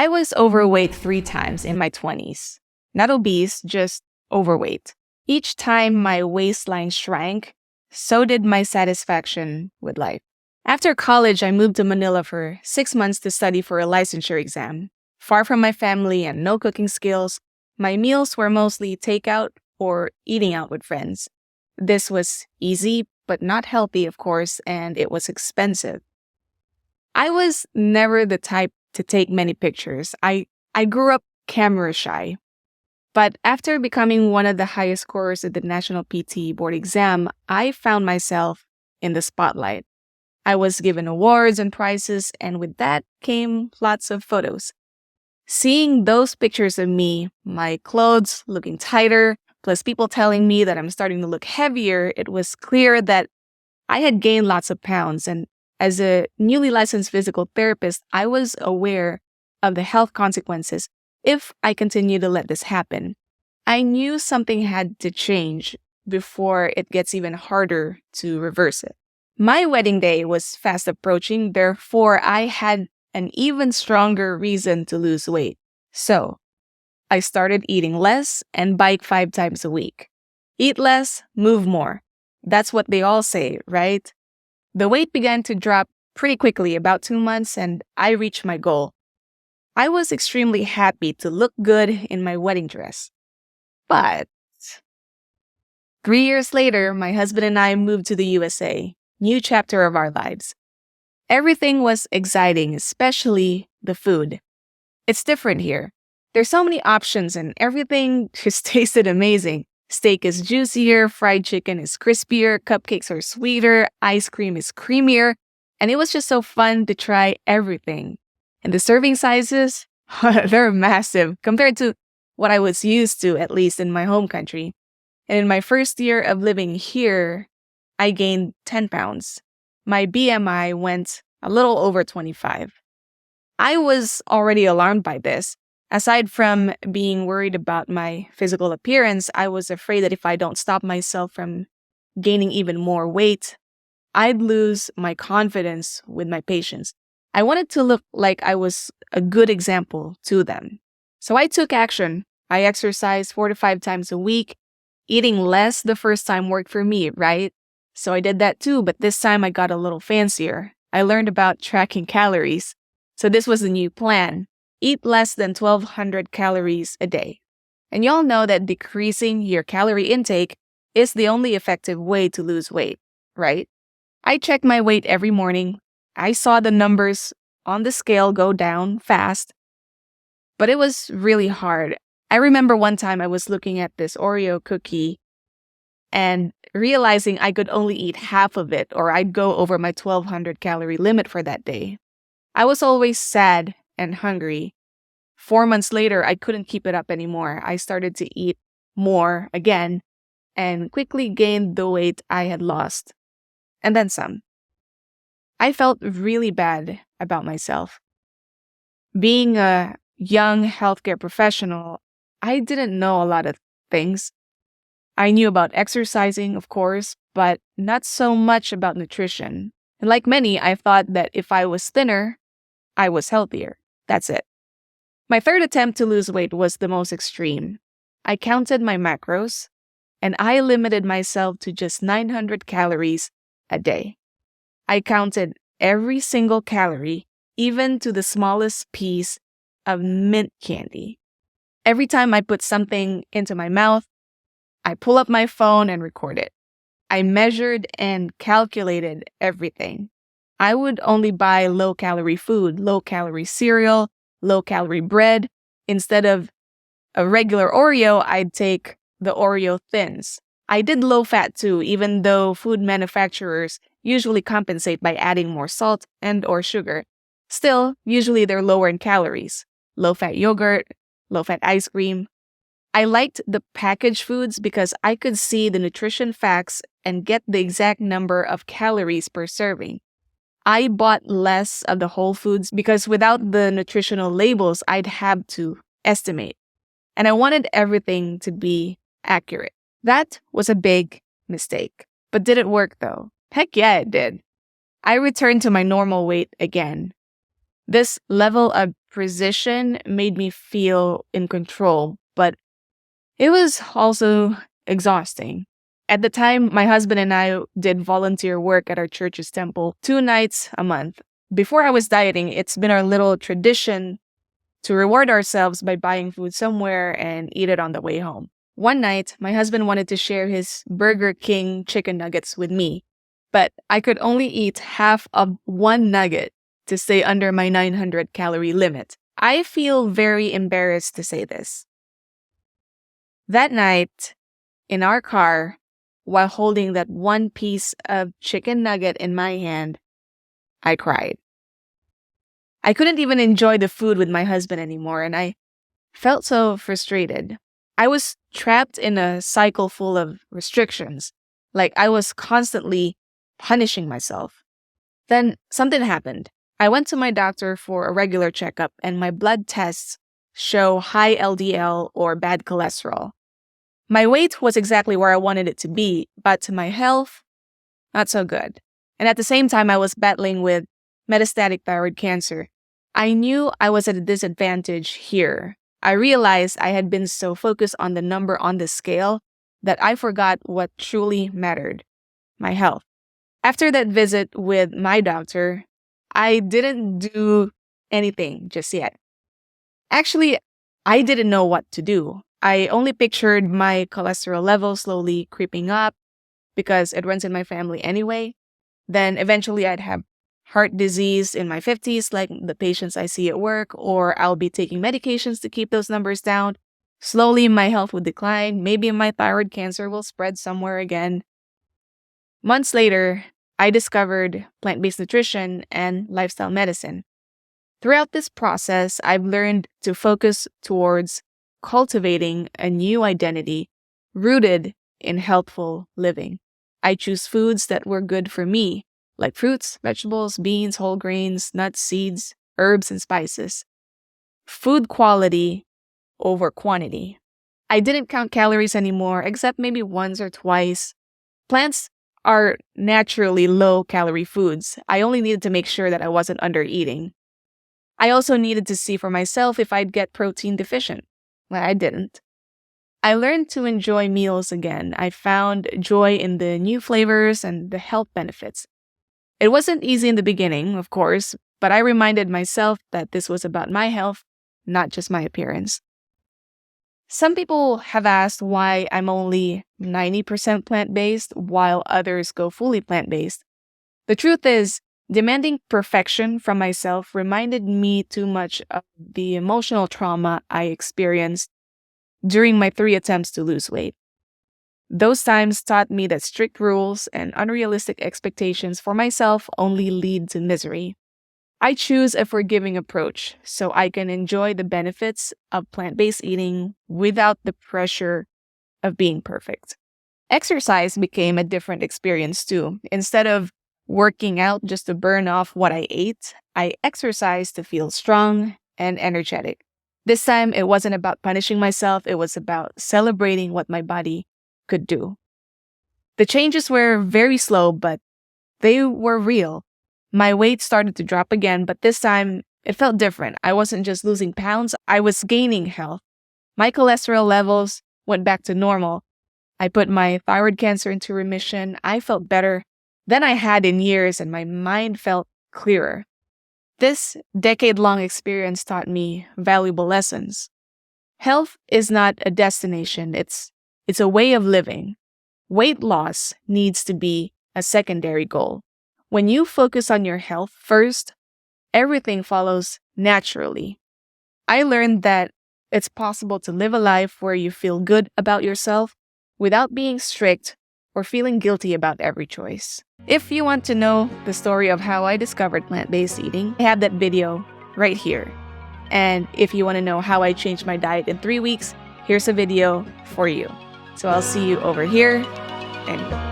I was overweight 3 times in my 20s. Not obese, just overweight. Each time my waistline shrank, so did my satisfaction with life. After college, I moved to Manila for 6 months to study for a licensure exam. Far from my family and no cooking skills, my meals were mostly takeout or eating out with friends. This was easy, but not healthy, of course, and it was expensive. I was never the type to take many pictures. I grew up camera shy. But after becoming one of the highest scorers at the National PT Board exam, I found myself in the spotlight. I was given awards and prizes, and with that came lots of photos. Seeing those pictures of me, my clothes looking tighter, plus people telling me that I'm starting to look heavier, it was clear that I had gained lots of pounds. And as a newly licensed physical therapist, I was aware of the health consequences if I continued to let this happen. I knew something had to change before it gets even harder to reverse it. My wedding day was fast approaching, therefore I had an even stronger reason to lose weight. So, I started eating less and bike 5 times a week. Eat less, move more. That's what they all say, right? The weight began to drop pretty quickly, about 2 months, and I reached my goal. I was extremely happy to look good in my wedding dress. But 3 years later, my husband and I moved to the USA. New chapter of our lives. Everything was exciting, especially the food. It's different here. There's so many options and everything just tasted amazing. Steak is juicier, fried chicken is crispier, cupcakes are sweeter, ice cream is creamier, and it was just so fun to try everything. And the serving sizes, they're massive compared to what I was used to, at least in my home country. And in my first year of living here, I gained 10 pounds. My BMI went a little over 25. I was already alarmed by this. Aside from being worried about my physical appearance, I was afraid that if I don't stop myself from gaining even more weight, I'd lose my confidence with my patients. I wanted to look like I was a good example to them. So I took action. I exercised 4 to 5 times a week. Eating less the first time worked for me, right? So I did that too, but this time I got a little fancier. I learned about tracking calories. So this was the new plan. Eat less than 1,200 calories a day. And y'all know that decreasing your calorie intake is the only effective way to lose weight, right? I checked my weight every morning. I saw the numbers on the scale go down fast, but it was really hard. I remember one time I was looking at this Oreo cookie and realizing I could only eat half of it or I'd go over my 1,200 calorie limit for that day. I was always sad and hungry. 4 months later, I couldn't keep it up anymore. I started to eat more again and quickly gained the weight I had lost. And then some. I felt really bad about myself. Being a young healthcare professional, I didn't know a lot of things. I knew about exercising, of course, but not so much about nutrition. And like many, I thought that if I was thinner, I was healthier. That's it. My third attempt to lose weight was the most extreme. I counted my macros, and I limited myself to just 900 calories a day. I counted every single calorie, even to the smallest piece of mint candy. Every time I put something into my mouth, I pull up my phone and record it. I measured and calculated everything. I would only buy low-calorie food, low-calorie cereal, low-calorie bread. Instead of a regular Oreo, I'd take the Oreo Thins. I did low-fat too, even though food manufacturers usually compensate by adding more salt and or sugar. Still, usually they're lower in calories. Low-fat yogurt, low-fat ice cream. I liked the packaged foods because I could see the nutrition facts and get the exact number of calories per serving. I bought less of the whole foods because without the nutritional labels, I'd have to estimate. And I wanted everything to be accurate. That was a big mistake. But did it work though? Heck yeah, it did. I returned to my normal weight again. This level of precision made me feel in control, but it was also exhausting. At the time, my husband and I did volunteer work at our church's temple 2 nights a month. Before I was dieting, it's been our little tradition to reward ourselves by buying food somewhere and eat it on the way home. One night, my husband wanted to share his Burger King chicken nuggets with me, but I could only eat half of one nugget to stay under my 900-calorie limit. I feel very embarrassed to say this. That night, in our car, while holding that one piece of chicken nugget in my hand, I cried. I couldn't even enjoy the food with my husband anymore, and I felt so frustrated. I was trapped in a cycle full of restrictions, like I was constantly punishing myself. Then something happened. I went to my doctor for a regular checkup, and my blood tests show high LDL or bad cholesterol. My weight was exactly where I wanted it to be, but to my health, not so good. And at the same time, I was battling with metastatic thyroid cancer. I knew I was at a disadvantage here. I realized I had been so focused on the number on the scale that I forgot what truly mattered, my health. After that visit with my doctor, I didn't do anything just yet. Actually, I didn't know what to do. I only pictured my cholesterol level slowly creeping up because it runs in my family anyway. Then eventually I'd have heart disease in my 50s, like the patients I see at work, or I'll be taking medications to keep those numbers down. Slowly, my health would decline. Maybe my thyroid cancer will spread somewhere again. Months later, I discovered plant-based nutrition and lifestyle medicine. Throughout this process, I've learned to focus towards cultivating a new identity rooted in healthful living. I choose foods that were good for me, like fruits, vegetables, beans, whole grains, nuts, seeds, herbs, and spices. Food quality over quantity. I didn't count calories anymore, except maybe once or twice. Plants are naturally low-calorie foods. I only needed to make sure that I wasn't under-eating. I also needed to see for myself if I'd get protein deficient. Well, I didn't. I learned to enjoy meals again. I found joy in the new flavors and the health benefits. It wasn't easy in the beginning, of course, but I reminded myself that this was about my health, not just my appearance. Some people have asked why I'm only 90% plant-based while others go fully plant-based. The truth is, demanding perfection from myself reminded me too much of the emotional trauma I experienced during my 3 attempts to lose weight. Those times taught me that strict rules and unrealistic expectations for myself only lead to misery. I choose a forgiving approach so I can enjoy the benefits of plant-based eating without the pressure of being perfect. Exercise became a different experience too. Instead of working out just to burn off what I ate, I exercised to feel strong and energetic. This time, it wasn't about punishing myself, it was about celebrating what my body could do. The changes were very slow, but they were real. My weight started to drop again, but this time, it felt different. I wasn't just losing pounds, I was gaining health. My cholesterol levels went back to normal. I put my thyroid cancer into remission. I felt better than I had in years, and my mind felt clearer. This decade-long experience taught me valuable lessons. Health is not a destination, it's a way of living. Weight loss needs to be a secondary goal. When you focus on your health first, everything follows naturally. I learned that it's possible to live a life where you feel good about yourself without being strict or feeling guilty about every choice. If you want to know the story of how I discovered plant-based eating, I have that video right here. And if you want to know how I changed my diet in 3 weeks, here's a video for you. So I'll see you over here and